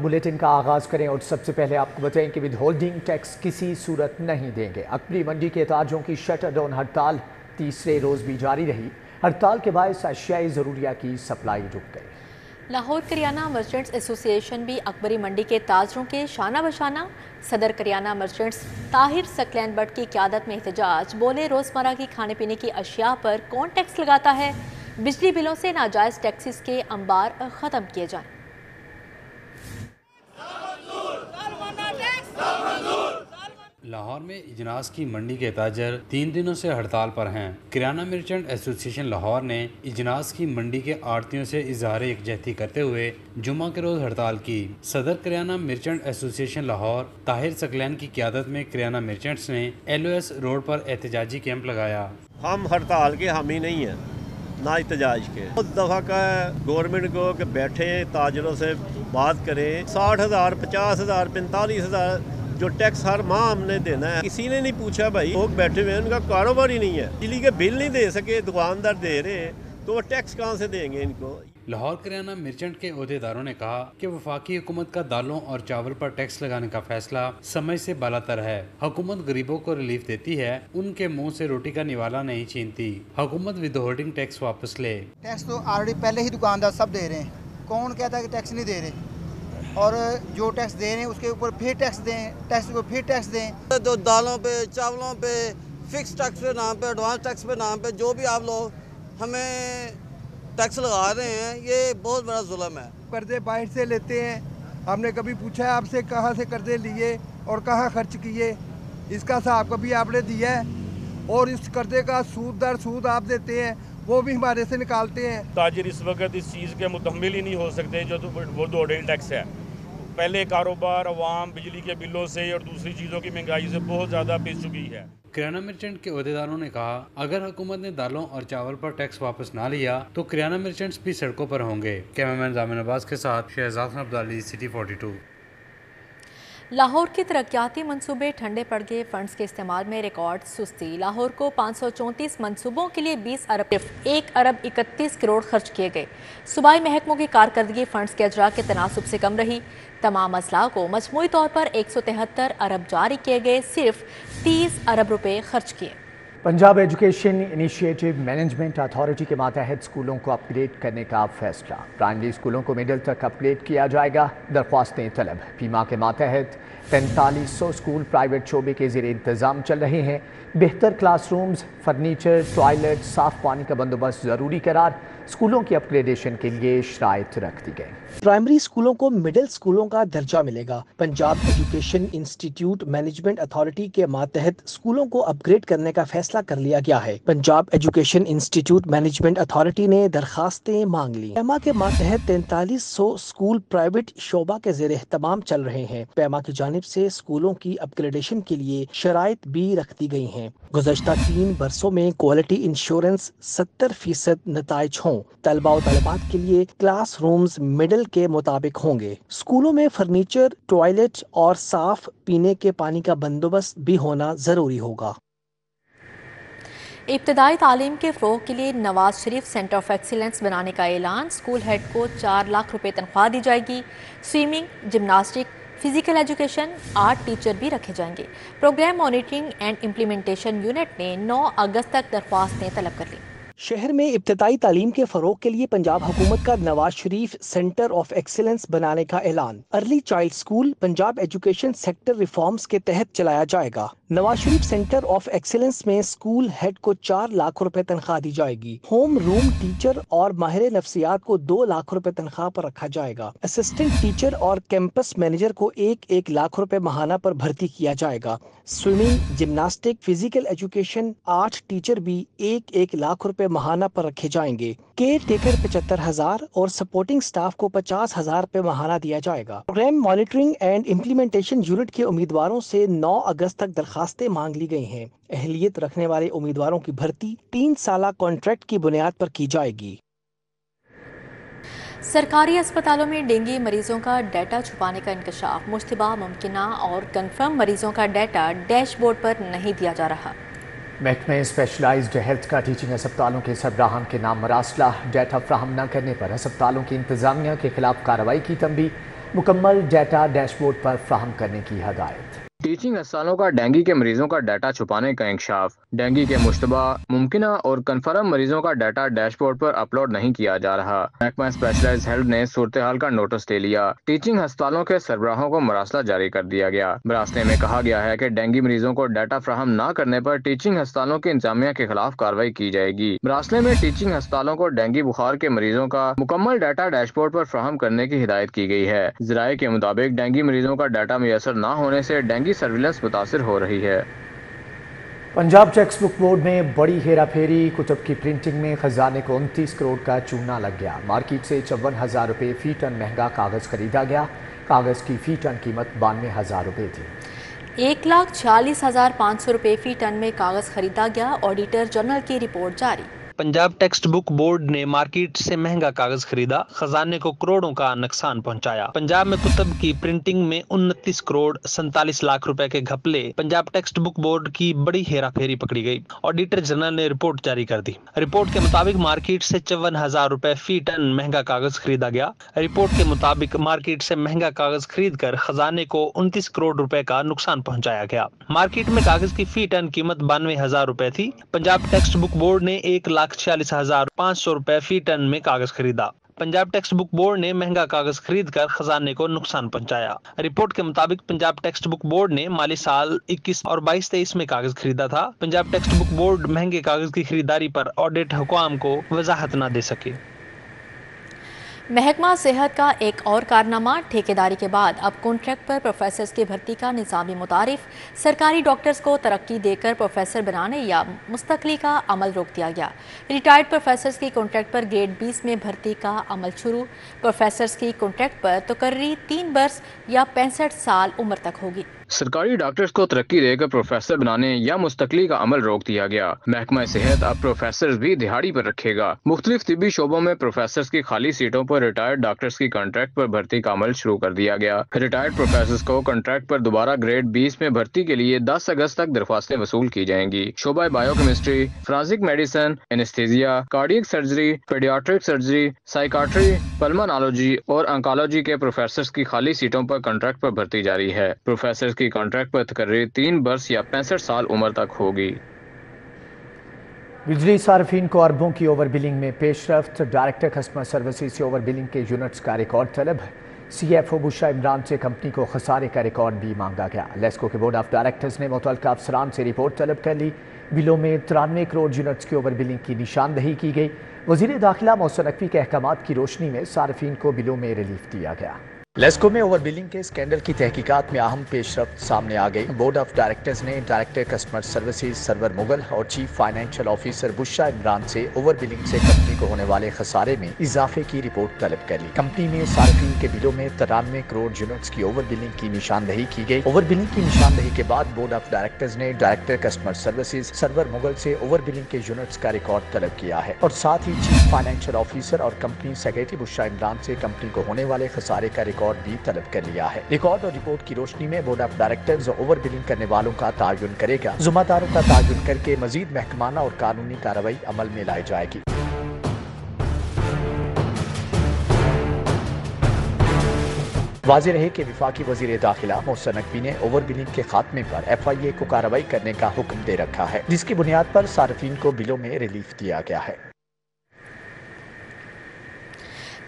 Bulletin का आगाज़ करें और सबसे पहले आपको बताएं कि विद होल्डिंग टैक्स किसी सूरत नहीं देंगे। अकबरी मंडी के ताजरों की शटर डाउन हड़ताल तीसरे रोज़ भी जारी रही। हड़ताल के बायस अशियाई ज़रूरिया की सप्लाई रुक गई। लाहौर करियाना मर्चेंट्स एसोसिएशन भी अकबरी मंडी के ताजरों के शाना बशाना। सदर करियाना मर्चेंट्स ताहिर सकलैन बट की क़यादत में एहतजाज। बोले रोज़मर्रा की खाने पीने की अशिया पर कौन टैक्स लगाता है? बिजली बिलों से नाजायज़ टैक्सेस के अंबार ख़त्म किए जाएँ। लाहौर में इजनास की मंडी के ताजर 3 दिनों से हड़ताल पर हैं। किराना मर्चेंट एसोसिएशन लाहौर ने इजनास की मंडी के आड़तियों से इजहार यकजहती करते हुए जुम्मा के रोज़ हड़ताल की। सदर किराना मर्चेंट एसोसिएशन लाहौर ताहिर सकलैन की क़यादत में किराना मर्चेंट्स ने LOS रोड पर एहतजाजी कैंप लगाया। हम हड़ताल के हामी नहीं हैं, ना एहतजाज के। बहुत दफ़ा का गवर्नमेंट को कि बैठे ताजरों से बात करें। 60,000, 50,000, 45,000 जो टैक्स हर माह हमने देना है, किसी ने नहीं पूछा। भाई लोग बैठे हुए हैं, उनका कारोबार ही नहीं है, बिजली के बिल नहीं दे सके, दुकानदार दे रहे हैं, तो वो टैक्स कहाँ से देंगे इनको। लाहौर किराना मर्चेंट के ओहदेदारों ने कहा कि वफाकी हुकूमत का दालों और चावल पर टैक्स लगाने का फैसला समय से बालातर है। हुकूमत गरीबों को रिलीफ देती है, उनके मुंह से रोटी का निवाला नहीं छीनती। हुकूमत विद होल्डिंग टैक्स वापस ले। टैक्स तो ऑलरेडी पहले ही दुकानदार सब दे रहे हैं, कौन कहता है कि टैक्स नहीं दे रहे? और जो टैक्स दे रहे हैं उसके ऊपर फिर टैक्स दें, टैक्स को फिर टैक्स दें। तो दालों पे, चावलों पे, फिक्स टैक्स पे नाम पे, एडवांस टैक्स पे नाम पे जो भी आप लोग हमें टैक्स लगा रहे हैं, ये बहुत बड़ा जुल्म है। कर्जे बाहर से लेते हैं, हमने कभी पूछा है आपसे कहाँ से कर्जे लिए और कहाँ खर्च किए? इसका हिसाब कभी आपने दिया है? और इस कर्जे का सूद दर सूद आप देते हैं, वो भी हमारे से निकालते हैं। ताजिर इस वक्त इस चीज़ के मुतहम्मिल ही नहीं हो सकते जो वो होल्डिंग टैक्स है। पहले कारोबार अवाम बिजली के बिलों से और दूसरी चीज़ों की महंगाई से बहुत ज़्यादा पिस चुकी है। किराना मर्चेंट के ओहदेदारों ने कहा अगर हुकूमत ने दालों और चावल पर टैक्स वापस ना लिया तो किराना मर्चेंट्स भी सड़कों पर होंगे। कैमरामैन जामिन अब्बास के साथ शहजाद अब्दाली, सिटी 42। लाहौर के तरक्याती मंसूबे ठंडे पड़ गए। फंड्स के इस्तेमाल में रिकॉर्ड सुस्ती। लाहौर को 534 मंसूबों के लिए 20 अरब 1 अरब 31 करोड़ खर्च किए गए। सूबाई महकमों की कारकर्दगी फंड्स के अजरा के तनासुब से कम रही। तमाम अजला को मजमूई तौर पर 173 अरब जारी किए गए, सिर्फ 30 अरब रुपए खर्च किए। Punjab education initiative management authority के मातहत स्कूलों को अपग्रेड करने का फैसला। प्राइमरी स्कूलों को मिडिल तक अपग्रेड किया जाएगा। दरख्वास्तें तलब। पीमा के मातहत 4500 स्कूल प्राइवेट शोबे के ज़ेर इंतज़ाम चल रहे हैं। बेहतर क्लासरूम्स, फर्नीचर, टॉयलेट, साफ पानी का बंदोबस्त ज़रूरी करार। स्कूलों की अपग्रेडेशन के लिए शराइत रख दी गई। प्राइमरी स्कूलों को मिडिल स्कूलों का दर्जा मिलेगा। Punjab education institute management authority के मातहत स्कूलों को अपग्रेड करने का फैसला कर लिया गया है। Punjab education institute management authority ने दरखास्तें मांग ली। पैमा के मातहत 4300 स्कूल प्राइवेट शोबा के ज़ेर एहतमाम चल रहे हैं। पैमा की जानिब से स्कूलों की अपग्रेडेशन के लिए शराइत भी रख दी गई हैं। गुज़श्ता 3 बरसों में क्वालिटी इंश्योरेंस 70% नताइज हों। तलबा और तलबात के लिए क्लास रूम्स मिडिल के मुताबिक होंगे। स्कूलों में फर्नीचर, टॉयलेट और साफ पीने के पानी का बंदोबस्त भी होना जरूरी होगा। इब्तदाई तालीम के फ़रोग़ के लिए Nawaz Sharif centre of excellence बनाने का ऐलान। स्कूल हेड को 4 लाख रुपए तनख्वाह दी जाएगी। Swimming, gymnastic, physical education, art teacher भी रखे जाएंगे। Program monitoring and implementation unit ने 9 अगस्त तक दरख्वास्तें तलब कर ली। शहर में इब्तदाई तालीम के फरोग के लिए पंजाब हुकूमत का Nawaz Sharif centre of excellence बनाने का ऐलान। Early child school Punjab education sector reforms के तहत चलाया जाएगा। Nawaz Sharif centre of excellence में स्कूल हेड को 4 लाख रुपए तनख्वाह दी जाएगी। होम रूम टीचर और माहिर नफ्सियात को 2 लाख रुपए तनख्वाह पर रखा जाएगा। असिस्टेंट टीचर और कैंपस मैनेजर को 1-1 लाख रुपए माहाना पर भर्ती किया जाएगा। Swimming, gymnastic, physical education, 8 teacher भी 1-1 लाख रुपए माहाना पर रखे जाएंगे। केयर टेकर 75,000 और सपोर्टिंग स्टाफ को 50,000 रुपए माहाना दिया जाएगा। Program monitoring and implementation unit के उम्मीदवारों से 9 अगस्त तक दरखास्तें मांग ली गई हैं। अहलियत रखने वाले उम्मीदवारों की भर्ती 3 साला कॉन्ट्रैक्ट की बुनियाद पर की जाएगी। सरकारी अस्पतालों में डेंगू मरीजों का डाटा छुपाने का इंकशाफ। मुश्तबा, मुमकिना और कंफर्म मरीजों का डाटा डैशबोर्ड पर नहीं दिया जा रहा। महकमे स्पेशलाइज्ड हेल्थ का टीचिंग अस्पतालों के सरबराहान के नाम मरासला। डाटा फ्राहम न करने पर अस्पतालों की इंतजामिया के खिलाफ कार्रवाई की तंबीह। मुकम्मल डाटा डैशबोर्ड पर फ्राहम करने की हदायत। टीचिंग अस्पतालों का डेंगू के मरीजों का डाटा छुपाने का इंकशाफ। डेंगू के मुश्तबा, मुमकिना और कन्फर्म मरीजों का डाटा डैशबोर्ड पर अपलोड नहीं किया जा रहा। महकमा स्पेशलाइज्ड हेल्थ ने सूरत हाल का नोटिस ले लिया। टीचिंग अस्पतालों के सरबराहों को मरासला जारी कर दिया गया। मरासले में कहा गया है कि डेंगू मरीजों को डाटा फ्राहम न करने पर टीचिंग अस्पतालों की इंतजामिया के खिलाफ कार्रवाई की जाएगी। मरासले में टीचिंग अस्पतालों को डेंगू बुखार के मरीजों का मुकम्मल डाटा डैशबोर्ड पर फ्राहम करने की हिदायत की गई है। ज़राए के मुताबिक डेंगू मरीजों का डाटा मुयसर न होने से डेंगू सर्विलेंस मुतासिर हो रही है। पंजाब टेक्स्ट बुक बोर्ड में बड़ी हेराफेरी, कुतुब की प्रिंटिंग में खजाने को 29 करोड़ का चूना लग गया। मार्केट से 54,000 रुपये फी टन महंगा कागज़ खरीदा गया। कागज़ की फी टन कीमत 92,000 रुपये थी। 1,46,500 रुपये फी टन में कागज़ खरीदा गया। ऑडिटर जनरल की रिपोर्ट जारी। पंजाब टेक्स्ट बुक बोर्ड ने मार्केट से महंगा कागज खरीदा, खजाने को करोड़ों का नुकसान पहुंचाया। पंजाब में कुतुब की प्रिंटिंग में 29 करोड़ 47 लाख रुपए के घपले। पंजाब टेक्स्ट बुक बोर्ड की बड़ी हेराफेरी पकड़ी गई। ऑडिटर जनरल ने रिपोर्ट जारी कर दी। रिपोर्ट के मुताबिक मार्केट से 54,000 रुपए फी टन महंगा कागज खरीदा गया। रिपोर्ट के मुताबिक मार्केट से महंगा कागज खरीद कर खजाने को 29 करोड़ रुपए का नुकसान पहुँचाया गया। मार्केट में कागज की फी टन कीमत 92,000 रुपए थी। पंजाब टेक्स्ट बुक बोर्ड ने 1,46,500 रुपए फी टन में कागज खरीदा। पंजाब टेक्स्ट बुक बोर्ड ने महंगा कागज खरीद कर खजाने को नुकसान पहुंचाया। रिपोर्ट के मुताबिक पंजाब टेक्स्ट बुक बोर्ड ने माली साल 21 और 22-23 में कागज खरीदा था। पंजाब टेक्स्ट बुक बोर्ड महंगे कागज की खरीदारी पर ऑडिट हुकाम को वजाहत न दे सके। महकमा सेहत का एक और कारनामा, ठेकेदारी के बाद अब कॉन्ट्रैक्ट पर प्रोफेसर्स की भर्ती का निज़ामी मुतारिफ। सरकारी डॉक्टर्स को तरक्की देकर प्रोफेसर बनाने या मुस्तकली का अमल रोक दिया गया। रिटायर्ड प्रोफेसर्स की कॉन्ट्रैक्ट पर ग्रेड 20 में भर्ती का अमल शुरू। प्रोफेसर्स की कॉन्ट्रैक्ट पर तकर्री 3 बरस या 65 साल उम्र तक होगी। सरकारी डॉक्टर्स को तरक्की देकर प्रोफेसर बनाने या मुस्तकली का अमल रोक दिया गया। महकमा सेहत अब प्रोफेसर्स भी दिहाड़ी पर रखेगा। मुख्तलिफ तिब्बी शोबों में प्रोफेसर्स की खाली सीटों पर रिटायर्ड डॉक्टर्स की कॉन्ट्रैक्ट पर भर्ती का अमल शुरू कर दिया गया। रिटायर्ड प्रोफेसर्स को कॉन्ट्रैक्ट पर दोबारा ग्रेड 20 में भर्ती के लिए 10 अगस्त तक दरख्वास्तें वसूल की जाएंगी। शोबा biochemistry, forensic medicine, anaesthesia, cardiac surgery, paediatric surgery, psychiatry, pulmonology और ऑन्कोलॉजी के प्रोफेसर्स की खाली सीटों पर कॉन्ट्रैक्ट पर भर्ती जारी है। प्रोफेसर की कॉन्ट्रैक्ट पर तकरीर 3 बरस या 65 साल उम्र तक होगी। बिजली सार्फिन को अरबों की ओवर बिलिंग में पेशरफ्त। डायरेक्टर कस्टमर सर्विसेज से ओवर बिलिंग के यूनिट्स का रिकॉर्ड तलब। CFO बुशरा इमरान से कंपनी को खसारे का रिकॉर्ड भी मांगा गया। लेस्को के बोर्ड ऑफ डायरेक्टर्स ने मुतल्लिका अफसरान से रिपोर्ट तलब कर ली। बिलों में 93 करोड़ यूनिट्स की ओवर बिलिंग की निशानदही की गई। वज़ीर दाखिला मोहसिन नकवी के अहकामात की रोशनी में सार्फिन को बिलों में रिलीफ दिया गया। लेस्को में ओवर बिलिंग के स्कैंडल की तहकीकात में अहम पेशरफ्त सामने आ गई। बोर्ड ऑफ डायरेक्टर्स ने director customer services Sarwar Mughal और chief financial officer Bushra Imran से ओवर बिलिंग से कंपनी को होने वाले खसारे में इजाफे की रिपोर्ट तलब कर ली। कंपनी में सार्फिन के बिलों में 93 करोड़ यूनिट्स की ओवर बिलिंग की निशानदही की गई। ओवर बिलिंग की निशानदही के बाद बोर्ड ऑफ डायरेक्टर्स ने director customer services Sarwar Mughal से ओवर बिलिंग के यूनिट्स का रिकॉर्ड तलब किया है और साथ ही चीफ फाइनेंशियल ऑफिसर और कंपनी सेक्रेटरी बुशरा इमरान से कंपनी को होने वाले खसारे का रिकॉर्ड भी तलब कर लिया है। रिकॉर्ड और रिपोर्ट की रोशनी में board of directors over billing करने वालों का तायुन करेगा। जुम्मेदारों का तायुन करके मजीद महकमाना और कानूनी कार्रवाई अमल में लाई जाएगी। वाज़ेह रहे कि वफाकी वज़ीर दाखिला मोहसिन नकवी ने ओवर बिलिंग के खात्मे पर FIA को कार्रवाई करने का हुक्म दे रखा है, जिसकी बुनियाद पर सार्फिन को बिलों में रिलीफ दिया गया है।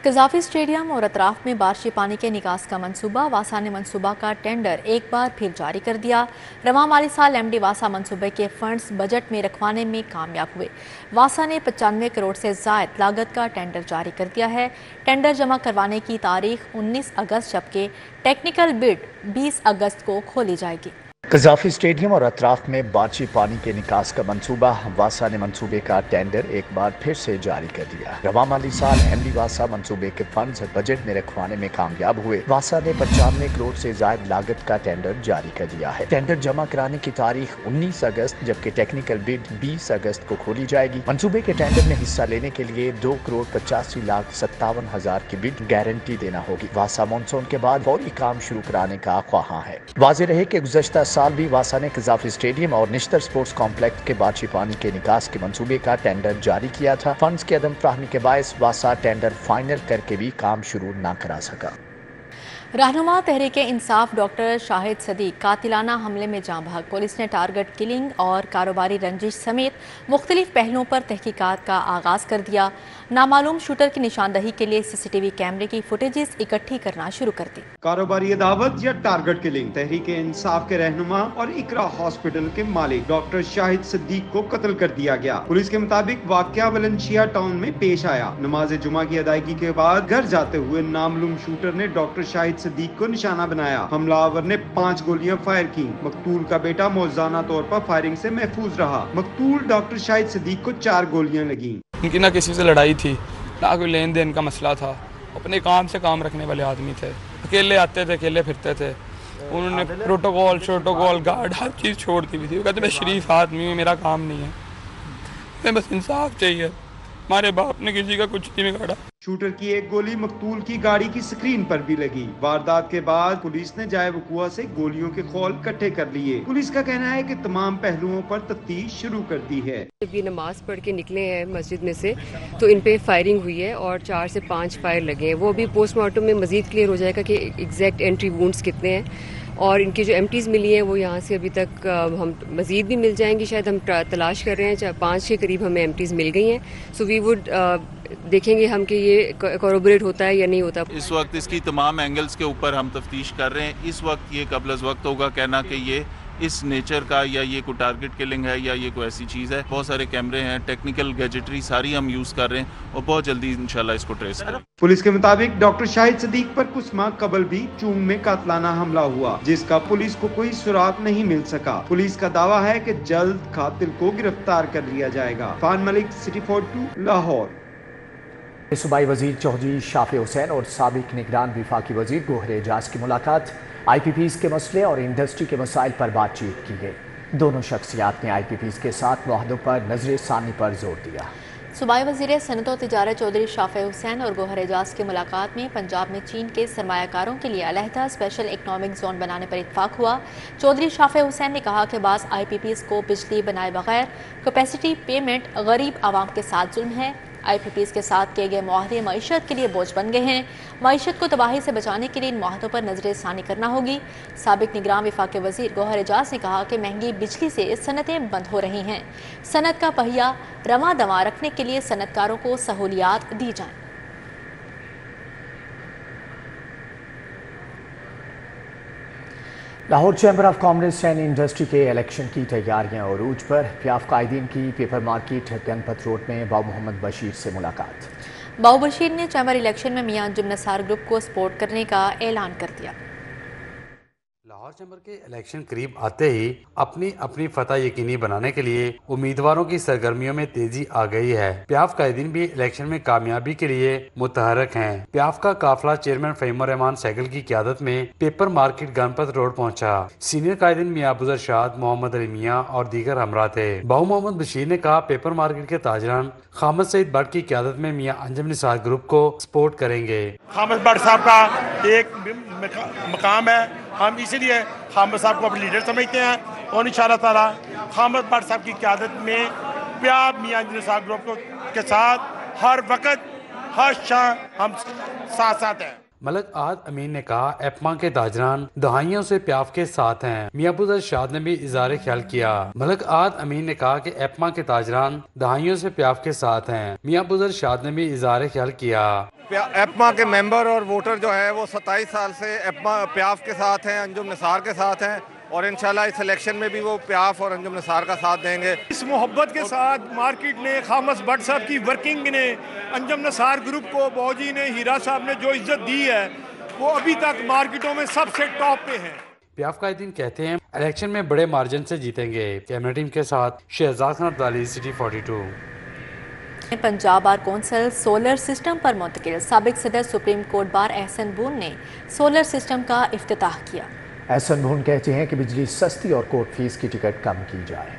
कज़ाफी स्टेडियम और अतराफ में बारिशी पानी के निकास का मंसूबा। वासा ने मंसूबा का टेंडर एक बार फिर जारी कर दिया। रवा माली साल MD वासा मंसूबे के फंड्स बजट में रखवाने में कामयाब हुए। वासा ने 95 करोड़ से ज़ायद लागत का टेंडर जारी कर दिया है। टेंडर जमा करवाने की तारीख 19 अगस्त जबकि टेक्निकल बिड 20 अगस्त को खोली जाएगी। कज़ाफी स्टेडियम और अतराफ में बारिशी पानी के निकास का मंसूबा। वासा ने मंसूबे का टेंडर एक बार फिर से जारी कर दिया। रवा माली साल MD वासा मंसूबे के फंड्स बजट में रखवाने में कामयाब हुए। वासा ने 95 करोड़ से ज्यादा लागत का टेंडर जारी कर दिया है। टेंडर जमा कराने की तारीख 19 अगस्त जबकि टेक्निकल बिड 20 अगस्त को खोली जाएगी। मंसूबे के टेंडर में हिस्सा लेने के लिए 2,85,57,000 की बिड गारंटी देना होगी। वासा मानसून के बाद फौरी काम शुरू कराने का ख्वाहां है। वाज़ेह रहे कि गुज़श्ता साल भी वासा ने कज़ाफी स्टेडियम और निश्तर स्पोर्ट्स कॉम्प्लेक्स के बारिशी पानी के निकास के मंसूबे का टेंडर जारी किया था। फंड्स के अदम फ्राहमी के बायस वासा टेंडर फाइनल करके भी काम शुरू न करा सका। रहनुमा तहरीक इंसाफ डॉक्टर शाहिद सदीक कातिलाना हमले में जाँ बहक। पुलिस ने टारगेट किलिंग और कारोबारी रंजिश समेत मुख्तलिफ पहलुओं पर तहकीकात का आगाज कर दिया। नामालूम शूटर की निशानदही के लिए CCTV कैमरे की फुटेजेस इकट्ठी करना शुरू कर दी। कारोबारी अदावत या टारगेट किलिंग, तहरीक इंसाफ के रहनुमा और इकरा हॉस्पिटल के मालिक डॉक्टर शाहिद सदीक को कत्ल कर दिया गया। पुलिस के मुताबिक वाकया वलेंशिया टाउन में पेश आया। नमाज जुमा की अदायगी के बाद घर जाते हुए नामालूम शूटर ने डॉक्टर शाहिद सदीक को निशाना बनाया। हमलावर ने 5 गोलियां फायर की। मकतूल का बेटा मौजाना तौर पर फायरिंग से महफूज रहा। मकतूल डॉक्टर शाहिद सदीक को 4 गोलियां लगी। उनकी ना किसी से लड़ाई थी, ना कोई लेन देन का मसला था। अपने काम से काम रखने वाले आदमी थे। अकेले आते थे, अकेले फिरते थे। उन्होंने प्रोटोकॉल गार्ड हर चीज़ छोड़ दी थी। वो कहते मैं शरीफ आदमी हूँ, मेरा काम नहीं है, मैं बस इंसाफ चाहिए। हमारे बाप ने किसी का कुछ नहीं बिगाड़ा। शूटर की एक गोली मकतूल की गाड़ी की स्क्रीन पर भी लगी। वारदात के बाद पुलिस ने जाए वकुआ से गोलियों के खौल इकट्ठे कर लिए। पुलिस का कहना है कि तमाम पहलुओं पर तफ्तीश शुरू कर दी है। जब ये नमाज पढ़ के निकले हैं मस्जिद में से तो इन पे फायरिंग हुई है और 4 से 5 फायर लगे हैं। वो अभी पोस्टमार्टम में मजीद क्लियर हो जाएगा कि एग्जैक्ट एंट्री वुंड्स कितने हैं और इनकी जो एमटीज मिली हैं वो यहाँ से अभी तक हम मजीद भी मिल जाएंगी। शायद हम तलाश कर रहे हैं, 5 के करीब हमें एमटीज मिल गई हैं। सो वी वुड देखेंगे हम कि ये कोरोबोरेट होता है या नहीं होता। इस वक्त इसकी तमाम एंगल्स के ऊपर हम तफ्तीश कर रहे हैं। इस वक्त ये कबल वक्त होगा कहना कि ये इस नेचर का या ये कोई टारगेट किलिंग है या ये कोई ऐसी चीज़ है। बहुत सारे कैमरे हैं, टेक्निकल गैजेटरी सारी हम यूज़ कर रहे हैं और बहुत जल्दी इंशाल्लाह इसको ट्रेस करें। पुलिस के मुताबिक डॉक्टर शाहिद सदीक पर कुछ माह कबल भी चूंग में कातलाना हमला हुआ, जिसका पुलिस को कोई सुराग नहीं मिल सका। पुलिस का दावा है कि जल्द कातिल को गिरफ्तार कर लिया जाएगा। फान मलिक, सिटी 42, लाहौर। सूबाई वजीर चौधरी शाफी हुसैन और साबिक निगरान वफाकी वजीर गोहर एजाज की मुलाकात। IPPs के मसले और इंडस्ट्री के मसाइल पर बातचीत की गई। दोनों शख्सियात ने IPPs के साथ मुआहदों पर नजर सानी पर जोर दिया। सूबाई वज़ीर सनअत व तिजारत चौधरी शाफी हुसैन और गोहर एजाज की मुलाकात में पंजाब में चीन के सरमायाकारों के लिए अलहदा स्पेशल इकनॉमिक जोन बनाने पर इत्फाक हुआ। चौधरी शाफी हुसैन ने कहा कि बाज़ IPPs को बिजली बनाए बगैर कैपेसिटी पेमेंट गरीब आवाम के साथ जुल्म है। IPPs के साथ किए गए मुआहदे मईशत के लिए बोझ बन गए हैं। मईशत को तबाही से बचाने के लिए इन मुआहदों पर नजर सानी करना होगी। साबिक निगरान वफाकी वजीर गोहर एजाज ने कहा कि महंगी बिजली से सनतें बंद हो रही हैं। सनत का पहिया रवां दवा रखने के लिए सनतकारों को सहूलियात दी जाएं। Lahore chamber of commerce and industry के इलेक्शन की तैयारियां अरूज पर। प्याफ कायदीन की पेपर मार्केट गनपत रोड में बाबू मोहम्मद बशीर से मुलाकात। बाबू बशीर ने चैम्बर इलेक्शन में मियां अंजुम नसार ग्रुप को सपोर्ट करने का ऐलान कर दिया। लाहौर चैम्बर के इलेक्शन करीब आते ही अपनी अपनी फतह यकीनी बनाने के लिए उम्मीदवारों की सरगर्मियों में तेजी आ गई है। प्याफ कायदीन भी इलेक्शन में कामयाबी के लिए मुतहरक हैं। प्याफ का काफिला चेयरमैन फहीमुर रहमान सैगल की क़यादत में पेपर मार्केट गनपत रोड पहुंचा। सीनियर कायदीन मियां अबूजर शाद, मोहम्मद अली मियां और दीगर हमरा थे। बाबू मोहम्मद बशीर ने कहा पेपर मार्केट के ताजरान खामद सईद भट्ट की क़यादत में मियां अंजुम निसार ग्रुप को सपोर्ट करेंगे। खामद भट्ट साहब का एक मकाम है, हम इसीलिए खामद साहब को अपने लीडर समझते हैं और इंशाअल्लाह ताला खामद भट्ट साहब की क़यादत में प्याफ मियां अंजुम निसार ग्रुप के साथ हर वक्त हर शाम हम साथ हैं। मलक आद अमीन ने कहा एपमा के ताजरान दहाइयों से प्याफ के साथ हैं। मियां अबूजर शाद ने भी इज़हार ख्याल किया। मलक आद अमीन ने कहा कि एपमा के ताजरान दहाइयों से प्याफ के साथ हैं। मियां अबूजर शाद ने भी इज़हार ख्याल किया। एपमा के मेंबर और वोटर जो है वो 27 साल से एपमा प्याफ के साथ हैं, अंजुम निसार के साथ हैं और इंशाल्लाह इस इलेक्शन में भी वो प्याफ और अंजुम निसार का साथ देंगे। इस मोहब्बत के साथ मार्केट ने, खामद भट्ट साहब की वर्किंग ने, अंजुम निसार ग्रुप को, बौजी ने, हीरा साहब ने जो इज्जत दी है वो अभी तक मार्केटों में सबसे टॉप पे है। प्याफ कायदीन कहते हैं इलेक्शन में बड़े मार्जिन से जीतेंगे। कैमरा टीम के साथ Shahzad Khan Abdali, city 42। Punjab bar council solar system पर मुंतकिल। साबिक सदर supreme court bar Ahsan Bhoon ने सोलर सिस्टम का इफ्तिताह किया। एहसन बून कहते हैं कि बिजली सस्ती और कोर्ट फीस की टिकट कम की जाए।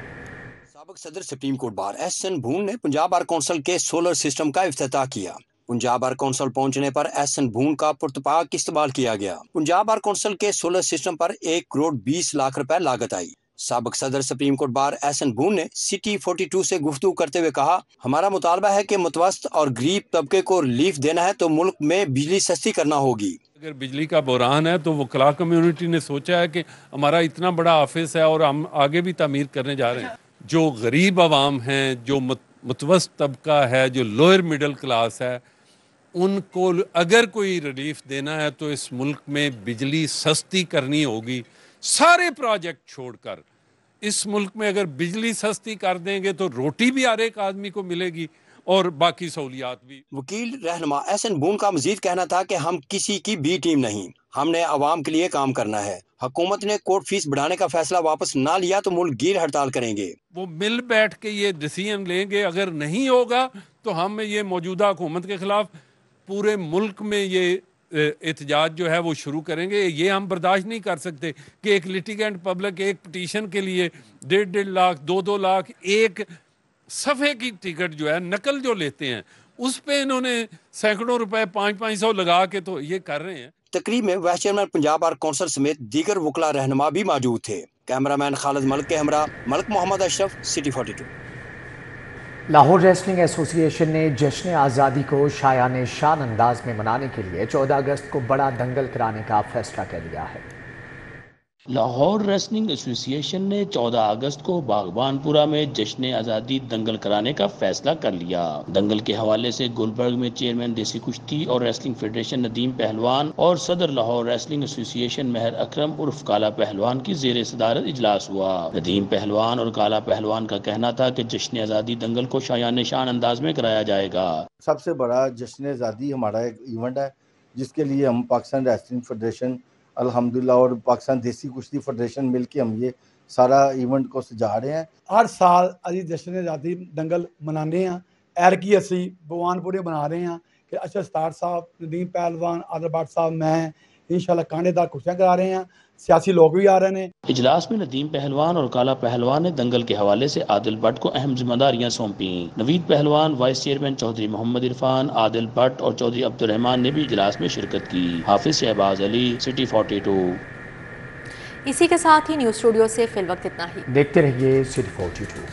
साबिक सदर supreme court bar Ahsan Bhoon ने पंजाब बार कौंसिल के सोलर सिस्टम का इफ्तिताह किया। पंजाब बार कौंसिल पहुंचने पर एहसन बून का पुरतपाक इस्तकबाल किया गया। पंजाब बार कौंसिल के सोलर सिस्टम पर 1 करोड़ 20 लाख रुपए लागत आई। سابق صدر سپریم کورٹ بار احسن بھون نے سٹی 42 سے گفتگو کرتے ہوئے کہا، ہمارا مطالبہ ہے کہ متوسط اور غریب طبقے کو ریلیف دینا ہے تو ملک میں بجلی سستی کرنا ہوگی۔ اگر بجلی کا بحران ہے تو وکلاء کمیونٹی نے سوچا ہے کہ ہمارا اتنا بڑا آفس ہے اور ہم آگے بھی تعمیر کرنے جا رہے ہیں۔ جو غریب عوام ہیں، جو متوسط طبقہ ہے، جو لوئر مڈل کلاس ہے، ان کو اگر کوئی ریلیف دینا ہے تو اس ملک میں بجلی سستی کرنی ہوگی۔ سارے پروجیکٹ چھوڑ کر اس ملک میں اگر بجلی سستی کر دیں گے تو روٹی بھی ہر ایک آدمی کو ملے گی اور باقی سہولیات بھی۔ وکیل رہنما احسن بھون کا مزید کہنا تھا کہ ہم کسی کی بھی ٹیم نہیں، ہم نے عوام کے لیے کام کرنا ہے۔ حکومت نے کورٹ فیس بڑھانے کا فیصلہ واپس نہ لیا تو ملک گیر ہڑتال کریں گے۔ وہ مل بیٹھ کے یہ ڈیسیژن لیں گے، اگر نہیں ہوگا تو ہم یہ موجودہ حکومت کے خلاف پورے ملک میں یہ احتجاج جو ہے وہ شروع کریں گے۔ یہ ہم برداشت نہیں کر سکتے کہ ایک لیٹیگنٹ پبلک ایک پٹیشن کے لیے 1.5 لاکھ 2 لاکھ ایک صفحے کی ٹکٹ جو ہے نقل جو لیتے ہیں اس پہ انہوں نے سینکڑوں روپے 500 لگا کے تو یہ کر رہے ہیں۔ تقریب میں vice chairman Punjab bar council سمیت دیگر وکلا رہنما بھی موجود تھے۔ کیمرہ مین خالد ملک کے ہمراہ ملک محمد اشرف، سٹی 42۔ لاہور ریسلنگ ایسوسی ایشن نے جشن آزادی کو شایان شان انداز میں منانے کے لیے 14 اگست کو بڑا دنگل کرانے کا فیصلہ کر لیا ہے۔ لاہور ریسلنگ ایسوسی ایشن نے 14 اگست کو باغبان پورہ میں جشن آزادی دنگل کرانے کا فیصلہ کر لیا۔ دنگل کے حوالے سے گلبرگ میں چیئرمین دیسی کشتی اور ریسلنگ فیڈریشن ندیم پہلوان اور صدر لاہور ریسلنگ ایسوسی ایشن مہر اکرم عرف کالا پہلوان کی زیر صدارت اجلاس ہوا۔ ندیم پہلوان اور کالا پہلوان کا کہنا تھا کہ جشن آزادی دنگل کو شایان شان انداز میں کرایا جائے گا۔ سب سے بڑا جشن آزادی ہمارا ایک ایونٹ ہے جس کے لیے ہم پاکستان ریسلنگ فیڈریشن الحمدللہ اور پاکستان دیسی کشتی فیڈریشن مل کے ہم یہ سارا ایونٹ کو سجا رہے ہیں۔ ہر سال ਅਸੀਂ ਜਸ਼ਨ ਆਜ਼ਾਦੀ ਦੰਗਲ ਮਨਾਉਂਦੇ ਹਾਂ। ਐਰਕੀ ਅਸੀਂ ਭਗਵਾਨਪੁਰੇ ਬਣਾ ਰਹੇ ਹਾਂ ਕਿ ਅਸ਼ਰ ਸਤਾਰ ਸਾਹਿਬ, ਨਦੀਮ ਪਹਿਲਵਾਨ, ਆਦਿਲ ਭੱਟ ਸਾਹਿਬ, ਮੈਂ इंशाल्लाह कांडेदार कुर्सियां करा रहे हैं। सियासी लोग भी आ रहे हैं। इजलास में नदीम पहलवान और काला पहलवान ने दंगल के हवाले से आदिल भट्ट को अहम जिम्मेदारियां सौंपी। नवीद पहलवान, वाइस चेयरमैन चौधरी मोहम्मद इरफान, आदिल भट्ट और चौधरी अब्दुर्रहमान ने भी इजलास में शिरकत की। हाफिज शहबाज अली, सिटी 42। इसी के साथ ही न्यूज़ स्टूडियो से फिल वक्त इतना ही। देखते रहिए सिटी 42।